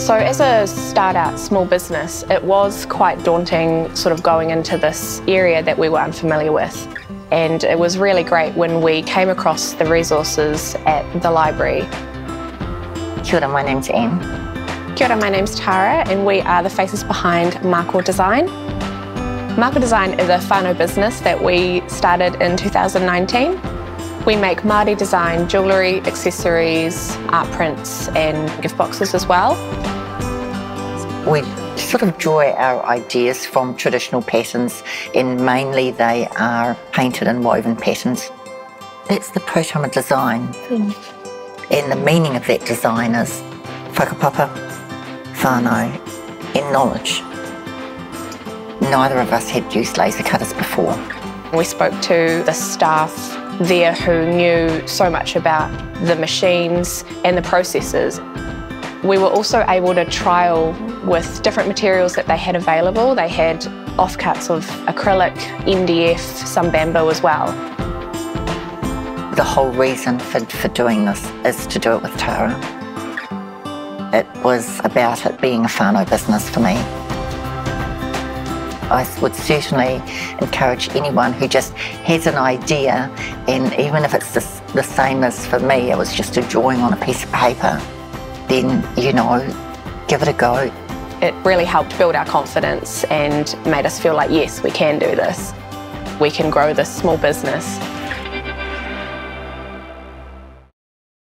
So as a start-out small business, it was quite daunting sort of going into this area that we were unfamiliar with. And it was really great when we came across the resources at the library. Kia ora, my name's Anne. Kia ora, my name's Tara, and we are the faces behind Mako Design. Mako Design is a whānau business that we started in 2019. We make Māori design jewellery, accessories, art prints and gift boxes as well. We sort of draw our ideas from traditional patterns, and mainly they are painted and woven patterns. That's the proton design. And the meaning of that design is whakapapa, whānau and knowledge. Neither of us had used laser cutters before. We spoke to the staff there who knew so much about the machines and the processes. We were also able to trial with different materials that they had available. They had offcuts of acrylic, MDF, some bamboo as well. The whole reason for doing this is to do it with Tara. It was about it being a whānau business for me. I would certainly encourage anyone who just has an idea, and even if it's the same as for me, it was just a drawing on a piece of paper, then, you know, give it a go. It really helped build our confidence and made us feel like, yes, we can do this. We can grow this small business.